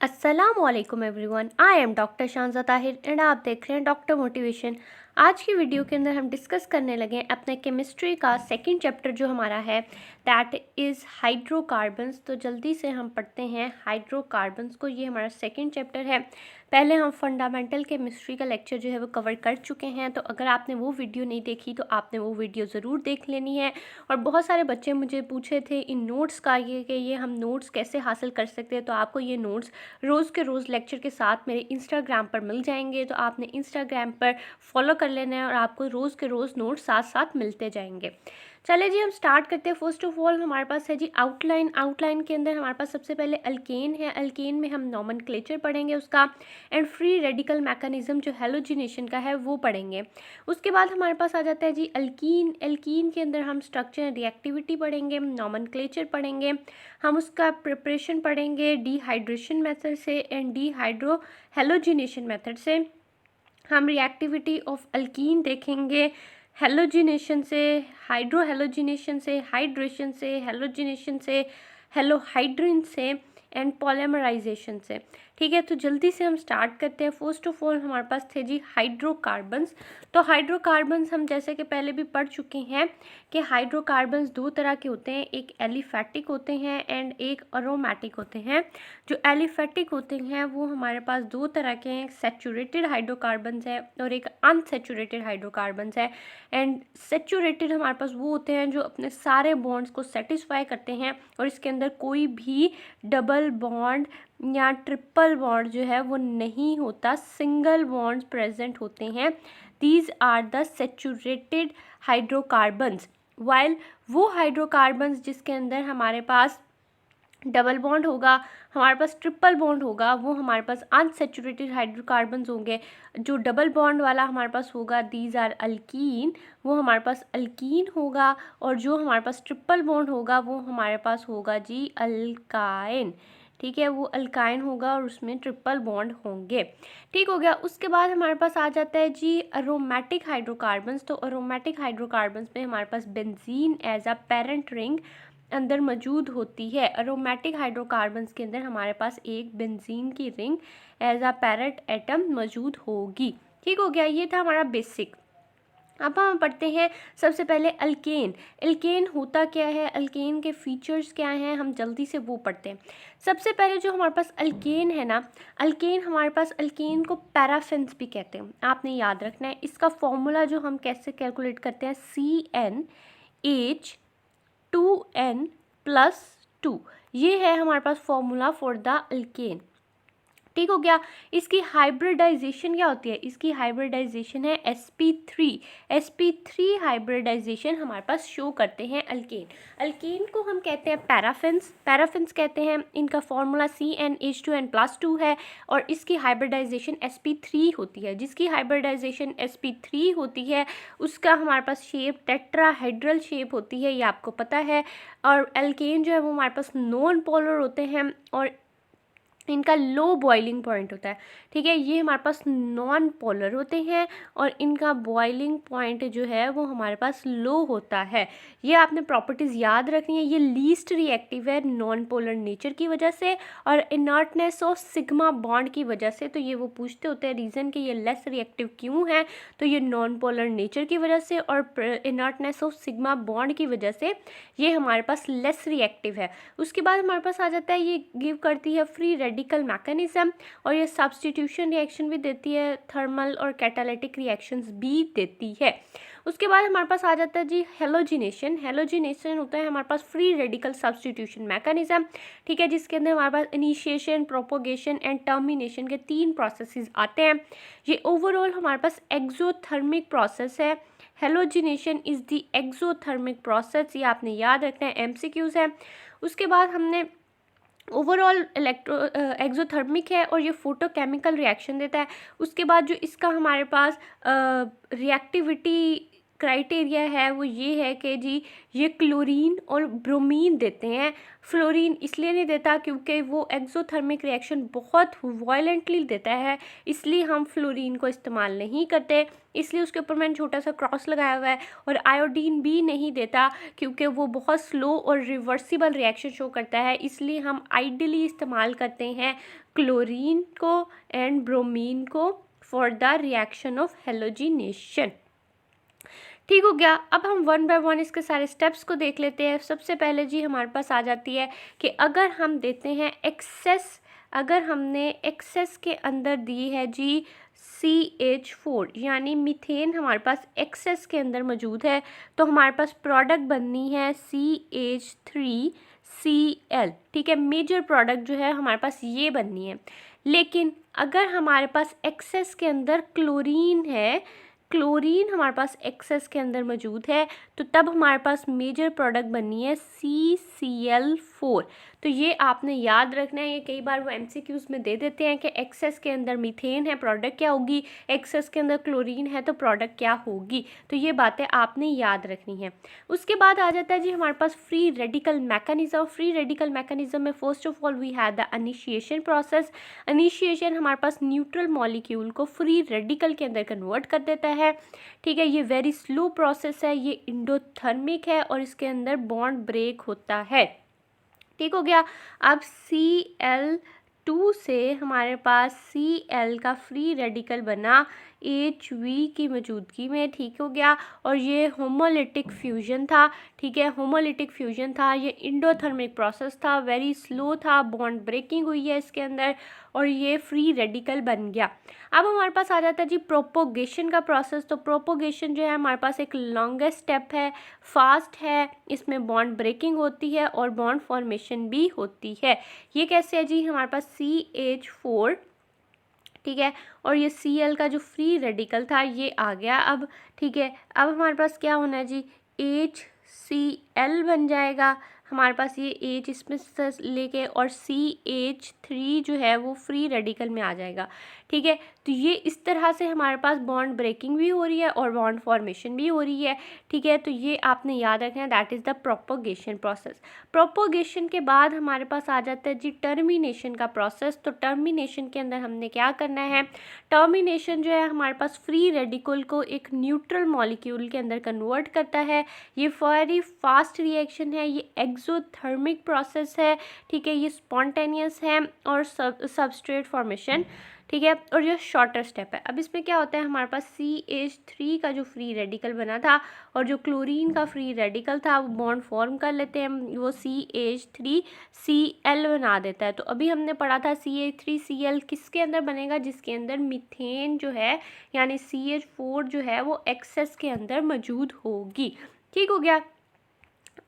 अस्सलामुअलैकुम everyone, I am doctor Shanza Tahir and आप देख रहे हैं डॉक्टर मोटिवेशन। आज की वीडियो के अंदर हम डिस्कस करने लगे हैं अपने केमिस्ट्री का सेकंड चैप्टर जो हमारा है दैट इज़ हाइड्रोकार्बन्स। तो जल्दी से हम पढ़ते हैं हाइड्रोकार्बन्स को। ये हमारा सेकंड चैप्टर है। पहले हम फंडामेंटल केमिस्ट्री का लेक्चर जो है वो कवर कर चुके हैं, तो अगर आपने वो वीडियो नहीं देखी तो आपने वो वीडियो ज़रूर देख लेनी है। और बहुत सारे बच्चे मुझे पूछे थे इन नोट्स का ये हम नोट्स कैसे हासिल कर सकते हैं। तो आपको ये नोट्स रोज़ के रोज़ लेक्चर के साथ मेरे इंस्टाग्राम पर मिल जाएंगे, तो आपने इंस्टाग्राम पर फॉलो कर लेना है और आपको रोज़ के रोज़ नोट्स साथ साथ मिलते जाएंगे। चले जी, हम स्टार्ट करते हैं। फर्स्ट ऑफ ऑल हमारे पास है जी आउटलाइन के अंदर हमारे पास सबसे पहले अल्केन है। अल्केन में हम नॉमेनक्लेचर पढ़ेंगे उसका, एंड फ्री रेडिकल मैकेनिज्म जो हेलोजिनेशन का है वो पढ़ेंगे। उसके बाद हमारे पास आ जाता है जी एल्कीन के अंदर हम स्ट्रक्चर एंड रिएक्टिविटी पढ़ेंगे, नॉमेनक्लेचर पढ़ेंगे, हम उसका प्रिपरेशन पढ़ेंगे डिहाइड्रेशन मेथड से एंड डिहाइड्रो हेलोजिनेशन मेथड से। हम रिएक्टिविटी ऑफ अल्कीन देखेंगे हेलोजिनेशन से, हाइड्रो हेलोजिनेशन से, हाइड्रेशन से, हेलोजिनेशन से, हेलोहाइड्रिन से एंड पॉलीमराइजेशन से। ठीक है, तो जल्दी से हम स्टार्ट करते हैं। फर्स्ट ऑफ ऑल हमारे पास थे जी हाइड्रोकार्बन्स। तो हाइड्रोकार्बन्स हम जैसे कि पहले भी पढ़ चुके हैं कि हाइड्रोकार्बन्स दो तरह के होते हैं, एक एलिफैटिक होते हैं एंड एक अरोमैटिक होते हैं। जो एलिफैटिक होते हैं वो हमारे पास दो तरह के हैं, एक सैचुरेटेड हाइड्रोकार्बन्स है और एक अनसैचुरेटेड हाइड्रोकार्बन्स है। एंड सैचुरेटेड हमारे पास वो होते हैं जो अपने सारे बॉन्ड्स को सेटिस्फाई करते हैं और इसके अंदर कोई भी डबल बॉन्ड या ट्रिपल बॉन्ड जो है वो नहीं होता, सिंगल बॉन्ड्स प्रेजेंट होते हैं। These are the saturated hydrocarbons. While वो हाइड्रोकार्बन्स जिसके अंदर हमारे पास डबल बॉन्ड होगा, हमारे पास ट्रिपल बॉन्ड होगा, वो हमारे पास अनसैचुरेटेड हाइड्रोकार्बन्स होंगे। जो डबल बॉन्ड वाला हमारे पास होगा दीज आर अल्कीन, वो हमारे पास अल्कीन होगा। और जो हमारे पास ट्रिपल बॉन्ड होगा वो हमारे पास होगा जी अल्काइन। ठीक है, वो अल्काइन होगा और उसमें ट्रिपल बॉन्ड होंगे। ठीक हो गया। उसके बाद हमारे पास आ जाता है जी अरोमैटिक हाइड्रोकार्बन्स। तो अरोमैटिक हाइड्रोकार्बन्स में हमारे पास benzene as a parent ring अंदर मौजूद होती है। अरोमैटिक हाइड्रोकार्बन्स के अंदर हमारे पास एक बेंजीन की ring as a parent atom मौजूद होगी। ठीक हो गया, ये था हमारा बेसिक। अब हम पढ़ते हैं सबसे पहले अल्केन। अल्केन होता क्या है, अल्केन के फीचर्स क्या हैं, हम जल्दी से वो पढ़ते हैं। सबसे पहले जो हमारे पास अल्केन है ना, अल्केन हमारे पास अल्केन को पैराफिन्स भी कहते हैं, आपने याद रखना है। इसका फॉर्मूला जो हम कैसे कैलकुलेट करते हैं, CnH 2n+2, ये है हमारे पास फॉर्मूला फॉर द अल्केन। ठीक हो गया। इसकी हाइब्रिडाइजेशन क्या होती है, इसकी हाइब्रिडाइजेशन है sp3 हाइब्रिडाइजेशन हमारे पास शो करते हैं अल्केन। अल्केन को हम कहते हैं पैराफिन्स कहते हैं। इनका फॉर्मूला CnH2n+2 है और इसकी हाइब्रिडाइजेशन sp3 होती है। जिसकी हाइब्रिडाइजेशन sp3 होती है उसका हमारे पास शेप टेट्राहेड्रल शेप होती है, ये आपको पता है। और अल्केन जो है वो हमारे पास नॉन पोलर होते हैं और इनका लो बॉइलिंग पॉइंट होता है। ठीक है, ये हमारे पास नॉन पोलर होते हैं और इनका बॉइलिंग पॉइंट जो है वो हमारे पास लो होता है। ये आपने प्रॉपर्टीज़ याद रखनी है। ये लीस्ट रिएक्टिव है नॉन पोलर नेचर की वजह से और इनर्टनेस ऑफ सिग्मा बॉन्ड की वजह से। तो ये वो पूछते होते हैं रीज़न कि ये लेस रिएक्टिव क्यों है, तो ये नॉन पोलर नेचर की वजह से और इनर्टनेस ऑफ सिग्मा बॉन्ड की वजह से ये हमारे पास लेस रिएक्टिव है। उसके बाद हमारे पास आ जाता है ये गिव करती है फ्री रेडिकल मैकेनिज्म और ये सब्स्टिट्यूशन रिएक्शन भी देती है, थर्मल और कैटालिटिक रिएक्शंस भी देती है। उसके बाद हमारे पास आ जाता है जी हेलोजिनेशन होता है हमारे पास फ्री रेडिकल सब्स्टिट्यूशन मैकेनिज्म। ठीक है, जिसके अंदर हमारे पास इनिशिएशन, प्रोपोगेशन एंड टर्मिनेशन के 3 प्रोसेसेस आते हैं। ये ओवरऑल हमारे पास एक्सोथर्मिक प्रोसेस है। Halogenation is the exothermic process, ये आपने याद रखना है, MCQs है। उसके बाद हमने ओवरऑल एक्सोथर्मिक है और ये फोटोकेमिकल रिएक्शन देता है। उसके बाद जो इसका हमारे पास रिएक्टिविटी क्राइटेरिया है वो ये है कि जी ये क्लोरीन और ब्रोमीन देते हैं। फ्लोरीन इसलिए नहीं देता क्योंकि वो एक्सोथर्मिक रिएक्शन बहुत वायलेंटली देता है, इसलिए हम फ्लोरीन को इस्तेमाल नहीं करते, इसलिए उसके ऊपर मैंने छोटा सा क्रॉस लगाया हुआ है। और आयोडीन भी नहीं देता क्योंकि वो बहुत स्लो और रिवर्सिबल रिएक्शन शो करता है, इसलिए हम आइडियली इस्तेमाल करते हैं क्लोरीन को एंड ब्रोमीन को for the reaction of halogenation. ठीक हो गया। अब हम वन बाय वन इसके सारे स्टेप्स को देख लेते हैं। सबसे पहले जी हमारे पास आ जाती है कि अगर हम देते हैं एक्सेस, अगर हमने एक्सेस के अंदर दी है जी CH4 यानी मीथेन हमारे पास एक्सेस के अंदर मौजूद है, तो हमारे पास प्रोडक्ट बननी है CH3Cl। ठीक है, मेजर प्रोडक्ट जो है हमारे पास ये बननी है। लेकिन अगर हमारे पास एक्सेस के अंदर क्लोरीन है, क्लोरीन हमारे पास एक्सेस के अंदर मौजूद है, तो तब हमारे पास मेजर प्रोडक्ट बननी है CCl4। तो ये आपने याद रखना है, ये कई बार वो MCQs में दे देते हैं कि एक्सेस के अंदर मीथेन है प्रोडक्ट क्या होगी, एक्सेस के अंदर क्लोरीन है तो प्रोडक्ट क्या होगी, तो ये बातें आपने याद रखनी है। उसके बाद आ जाता है जी हमारे पास free radical mechanism. Free radical mechanism में first of all we have the initiation process. Initiation हमारे पास न्यूट्रल मॉलिक्यूल को फ्री रेडिकल के अंदर कन्वर्ट कर देता है। ठीक है, ये वेरी स्लो प्रोसेस है, ये इंडोथर्मिक है और इसके अंदर बॉन्ड ब्रेक होता है। ठीक हो गया। अब Cl2 से हमारे पास Cl का फ्री रेडिकल बना HV की मौजूदगी में। ठीक हो गया, और ये होमोलिटिक फ्यूजन था। ठीक है, होमोलिटिक फ्यूजन था, ये इंडोथर्मिक प्रोसेस था, वेरी स्लो था, बॉन्ड ब्रेकिंग हुई है इसके अंदर और ये फ्री रेडिकल बन गया। अब हमारे पास आ जाता है जी प्रोपोगेशन का प्रोसेस। तो प्रोपोगेशन जो है हमारे पास एक लॉन्गेस्ट स्टेप है, फास्ट है, इसमें बॉन्ड ब्रेकिंग होती है और बॉन्ड फॉर्मेशन भी होती है। ये कैसे है जी, हमारे पास CH4, ठीक है, और ये Cl का जो फ्री रेडिकल था ये आ गया अब। ठीक है, अब हमारे पास क्या होना है जी, HCl बन जाएगा हमारे पास, ये H इसमें से लेके और CH3 जो है वो फ्री रेडिकल में आ जाएगा। ठीक है, तो ये इस तरह से हमारे पास बॉन्ड ब्रेकिंग भी हो रही है और बॉन्ड फॉर्मेशन भी हो रही है। ठीक है, तो ये आपने याद रखना है, that is the propagation process. Propagation के बाद हमारे पास आ जाता है जी टर्मिनेशन का प्रोसेस। तो टर्मिनेशन के अंदर हमने क्या करना है, टर्मिनेशन जो है हमारे पास फ्री रेडिकल को एक न्यूट्रल मॉलिक्यूल के अंदर कन्वर्ट करता है। ये वेरी फास्ट रिएक्शन है, ये एक्सोथर्मिक प्रोसेस है। ठीक है, ये स्पॉन्टेनियस है और सबस्ट्रेट फॉर्मेशन। ठीक है, और ये शॉर्टर स्टेप है। अब इसमें क्या होता है, हमारे पास CH3 का जो फ्री रेडिकल बना था और जो क्लोरीन का फ्री रेडिकल था वो बॉन्ड फॉर्म कर लेते हैं, वो CH3Cl बना देता है। तो अभी हमने पढ़ा था CH3Cl किसके अंदर बनेगा, जिसके अंदर मीथेन जो है यानी CH4 जो है वो एक्सेस के अंदर मौजूद होगी। ठीक हो गया।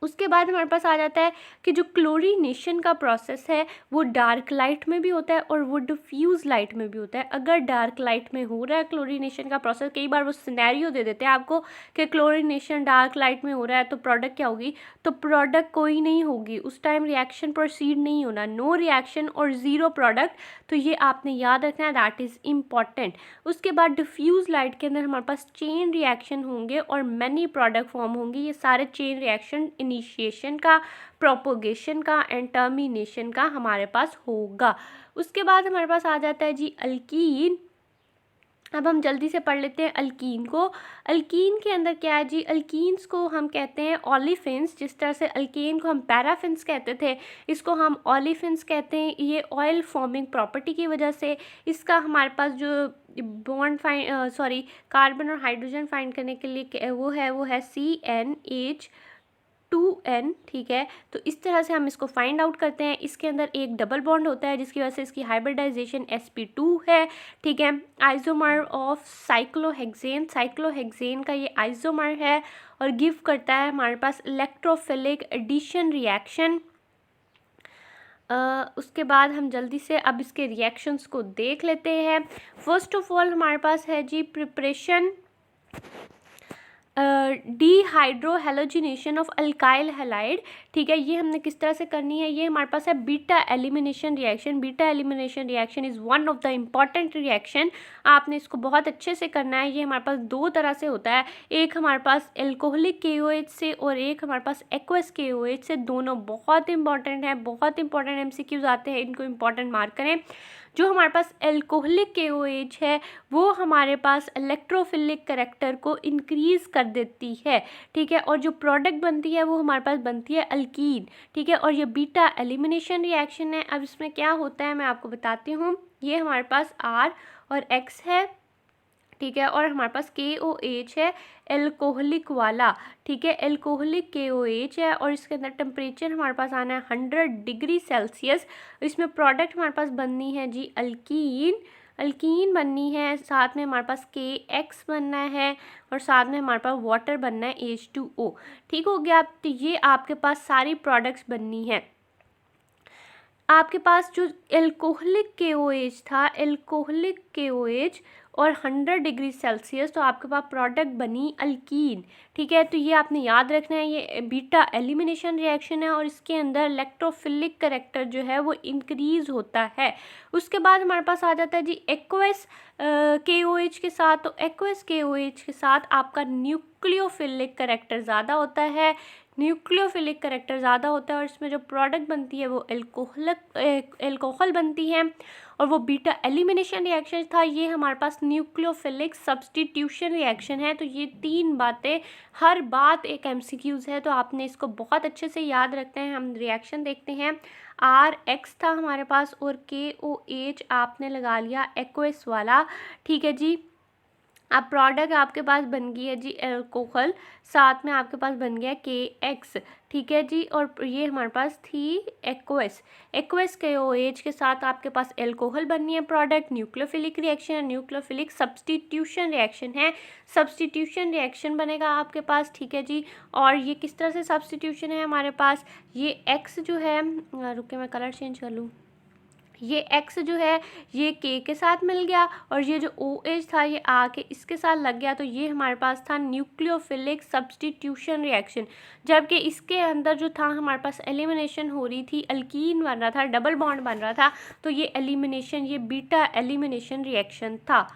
उसके बाद हमारे पास आ जाता है कि जो क्लोरीनेशन का प्रोसेस है वो डार्क लाइट में भी होता है और वो डिफ्यूज़ लाइट में भी होता है। अगर डार्क लाइट में हो रहा है क्लोरीनेशन का प्रोसेस, कई बार वो सिनेरियो दे देते हैं आपको कि क्लोरीनेशन डार्क लाइट में हो रहा है तो प्रोडक्ट क्या होगी, तो प्रोडक्ट कोई नहीं होगी, उस टाइम रिएक्शन प्रोसीड नहीं होना, नो रिएक्शन और ज़ीरो प्रोडक्ट। तो ये आपने याद रखना है, दैट इज़ इम्पॉर्टेंट। उसके बाद डिफ्यूज़ लाइट के अंदर हमारे पास चेन रिएक्शन होंगे और मैनी प्रोडक्ट फॉर्म होंगे। ये सारे चेन रिएक्शन इनिशिएशन का, प्रोपोगेशन का एंड टर्मिनेशन का हमारे पास होगा। उसके बाद हमारे पास आ जाता है जी अल्कीन। अब हम जल्दी से पढ़ लेते हैं अल्कीन को। अल्कीन के अंदर क्या है जी, अल्कीन्स को हम कहते हैं ओलिफिन्स। जिस तरह से अल्केन को हम पैराफिन्स कहते थे, इसको हम ओलिफिन्स कहते हैं। ये ऑयल फॉर्मिंग प्रॉपर्टी की वजह से इसका हमारे पास जो बॉन्ड कार्बन और हाइड्रोजन फाइंड करने के लिए वो है CnH2n। ठीक है, तो इस तरह से हम इसको फाइंड आउट करते हैं। इसके अंदर एक डबल बॉन्ड होता है जिसकी वजह से इसकी हाइब्रिडाइजेशन sp2 है। ठीक है, आइसोमर ऑफ साइक्लोहेक्सेन, साइक्लोहेक्सेन का ये आइसोमर है और गिव करता है हमारे पास इलेक्ट्रोफिलिक एडिशन रिएक्शन। उसके बाद हम जल्दी से अब इसके रिएक्शंस को देख लेते हैं। फर्स्ट ऑफ ऑल हमारे पास है जी preparation dehydrohalogenation of alkyl halide, ठीक है। ये हमने किस तरह से करनी है, ये हमारे पास है beta elimination reaction. Beta elimination reaction is one of the important reaction, आपने इसको बहुत अच्छे से करना है। ये हमारे पास दो तरह से होता है, एक हमारे पास एल्कोहलिक KOH से और एक हमारे पास एक्वस KOH से। दोनों बहुत इंपॉर्टेंट है, बहुत इंपॉर्टेंट MCQs आते हैं, इनको इंपॉर्टेंट मार्क करें। जो हमारे पास एल्कोहलिक KOH है वो हमारे पास इलेक्ट्रोफिलिक करैक्टर को इंक्रीज़ कर देती है, ठीक है। और जो प्रोडक्ट बनती है वो हमारे पास बनती है अल्कीन, ठीक है। और ये बीटा एलिमिनेशन रिएक्शन है। अब इसमें क्या होता है मैं आपको बताती हूँ। ये हमारे पास R और X है, ठीक है, और हमारे पास KOH है एल्कोहलिक वाला, ठीक है। एल्कोहलिक KOH है और इसके अंदर टेम्परेचर हमारे पास आना है 100 डिग्री सेल्सियस। इसमें प्रोडक्ट हमारे पास बननी है जी अल्कीन बननी है, साथ में हमारे पास KX बनना है और साथ में हमारे पास वाटर बनना है H2O, ठीक हो गया। तो ये आपके पास सारी प्रोडक्ट्स बननी है। आपके पास जो एल्कोहलिक KOH था, एल्कोहलिक KOH और 100 डिग्री सेल्सियस, तो आपके पास प्रोडक्ट बनी अल्कीन, ठीक है। तो ये आपने याद रखना है, ये बीटा एलिमिनेशन रिएक्शन है और इसके अंदर इलेक्ट्रोफिलिक करैक्टर जो है वो इंक्रीज़ होता है। उसके बाद हमारे पास आ जाता है जी एक्वस KOH के साथ। तो एक्वस KOH के साथ आपका न्यूक्लियोफिलिक करैक्टर ज़्यादा होता है, न्यूक्लियोफिलिक करैक्टर ज़्यादा होता है और इसमें जो प्रोडक्ट बनती है वो एल्कोहल बनती है और वो बीटा एलिमिनेशन रिएक्शन था। ये हमारे पास न्यूक्लियोफिलिक सब्स्टिट्यूशन रिएक्शन है। तो ये तीन बातें, हर बात एक MCQs है, तो आपने इसको बहुत अच्छे से याद रखते हैं। हम रिएक्शन देखते हैं। RX था हमारे पास और KOH आपने लगा लिया एक्वस वाला, ठीक है जी। अब प्रोडक्ट आपके पास बन गई है जी एल्कोहल, साथ में आपके पास बन गया KX, ठीक है जी। और ये हमारे पास थी एक्वस KOH के साथ आपके पास एल्कोहल बननी है प्रोडक्ट। न्यूक्लियोफिलिक रिएक्शन है, न्यूक्लियोफिलिक सब्स्टिट्यूशन रिएक्शन है, सब्स्टिट्यूशन रिएक्शन बनेगा आपके पास, ठीक है जी। और ये किस तरह से सब्स्टिट्यूशन है हमारे पास, ये X जो है, रुके मैं कलर चेंज कर लूँ, ये X जो है ये K के साथ मिल गया और ये जो OH था ये आके इसके साथ लग गया। तो ये हमारे पास था न्यूक्लियोफिलिक सब्स्टिट्यूशन रिएक्शन। जबकि इसके अंदर जो था हमारे पास एलिमिनेशन हो रही थी, अल्कीन बन रहा था, डबल बॉन्ड बन रहा था, तो ये एलिमिनेशन, ये बीटा एलिमिनेशन रिएक्शन था।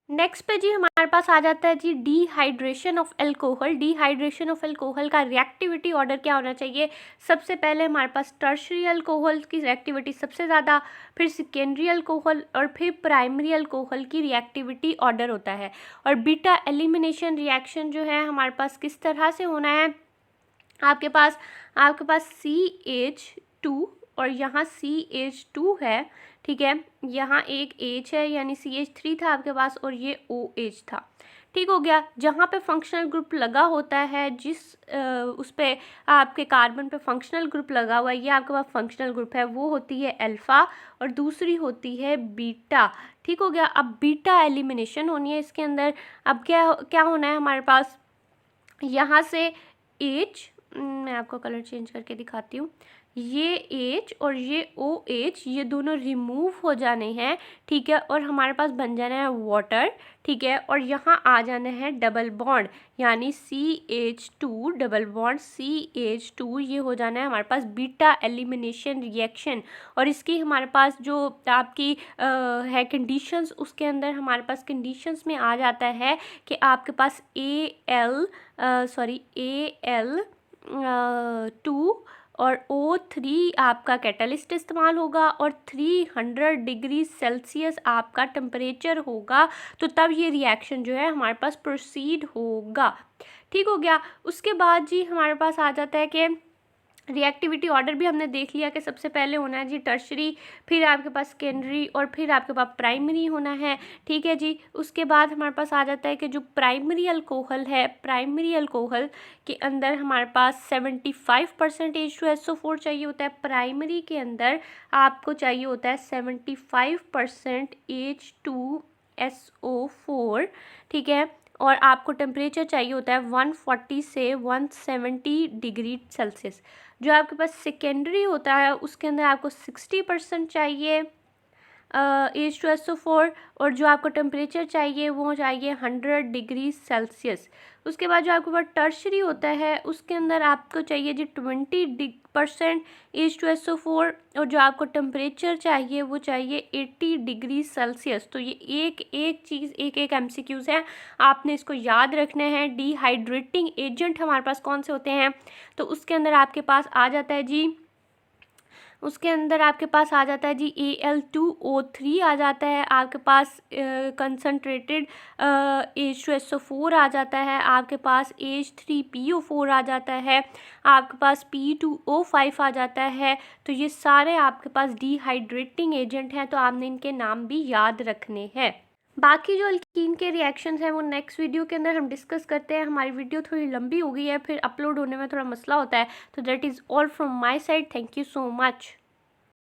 नेक्स्ट पे जी हमारे पास आ जाता है जी dehydration of alcohol. Dehydration of alcohol का रिएक्टिविटी ऑर्डर क्या होना चाहिए, सबसे पहले हमारे पास टर्शरी अल्कोहल की रिएक्टिविटी सबसे ज़्यादा, फिर सेकेंडरी अल्कोहल और फिर प्राइमरी अल्कोहल की रिएक्टिविटी ऑर्डर होता है। और बीटा एलिमिनेशन रिएक्शन जो है हमारे पास किस तरह से होना है, आपके पास CH2 और यहाँ CH2 है, ठीक है। यहाँ एक H है यानी CH3 था आपके पास और ये OH था, ठीक हो गया। जहाँ पे फंक्शनल ग्रुप लगा होता है, जिस उस पे आपके कार्बन पे फंक्शनल ग्रुप लगा हुआ है, ये आपके पास फंक्शनल ग्रुप है, वो होती है अल्फ़ा और दूसरी होती है बीटा, ठीक हो गया। अब बीटा एलिमिनेशन होनी है इसके अंदर। अब क्या होना है हमारे पास, यहाँ से H, मैं आपको कलर चेंज करके दिखाती हूँ, ये H और ये OH ये दोनों रिमूव हो जाने हैं, ठीक है। और हमारे पास बन जाना है वाटर, ठीक है। और यहाँ आ जाना है डबल बॉन्ड यानी CH2 डबल बॉन्ड CH2, ये हो जाना है हमारे पास बीटा एलिमिनेशन रिएक्शन। और इसकी हमारे पास जो आपकी है कंडीशंस, उसके अंदर हमारे पास कंडीशंस में आ जाता है कि आपके पास Al2 और O3 आपका कैटलिस्ट इस्तेमाल होगा और 300 डिग्री सेल्सियस आपका टेम्परेचर होगा, तो तब ये रिएक्शन जो है हमारे पास प्रोसीड होगा, ठीक हो गया। उसके बाद जी हमारे पास आ जाता है कि रिएक्टिविटी ऑर्डर भी हमने देख लिया कि सबसे पहले होना है जी टर्शरी, फिर आपके पास सेकेंडरी और फिर आपके पास प्राइमरी होना है, ठीक है जी। उसके बाद हमारे पास आ जाता है कि जो प्राइमरी अल्कोहल है, प्राइमरी अल्कोहल के अंदर हमारे पास 75% H2SO4 चाहिए होता है। प्राइमरी के अंदर आपको चाहिए होता है 75% H2SO4, ठीक है। और आपको टेम्परेचर चाहिए होता है 140 से 170 डिग्री सेल्सियस। जो आपके पास सेकेंडरी होता है उसके अंदर आपको 60% चाहिए H2SO4 और जो आपको टेम्परेचर चाहिए वो चाहिए 100 डिग्री सेल्सियस। उसके बाद जो आपके पास टर्शरी होता है उसके अंदर आपको चाहिए जी 20% H2SO4 और जो आपको टेम्परेचर चाहिए वो चाहिए 80 डिग्री सेल्सियस। तो ये एक एक चीज़ एक एक MCQs है, आपने इसको याद रखना है। डिहाइड्रेटिंग एजेंट हमारे पास कौन से होते हैं, तो उसके अंदर आपके पास आ जाता है जी, उसके अंदर आपके पास आ जाता है जी Al2O3 आ जाता है, आपके पास कंसनट्रेटेड H2SO4 आ जाता है, आपके पास H3PO4 आ जाता है, आपके पास P2O5 आ जाता है। तो ये सारे आपके पास डिहाइड्रेटिंग एजेंट हैं, तो आपने इनके नाम भी याद रखने हैं। बाकी जो अल्कीन के रिएक्शंस हैं वो नेक्स्ट वीडियो के अंदर हम डिस्कस करते हैं। हमारी वीडियो थोड़ी लंबी हो गई है, फिर अपलोड होने में थोड़ा मसला होता है। तो that is all from my side. Thank you so much.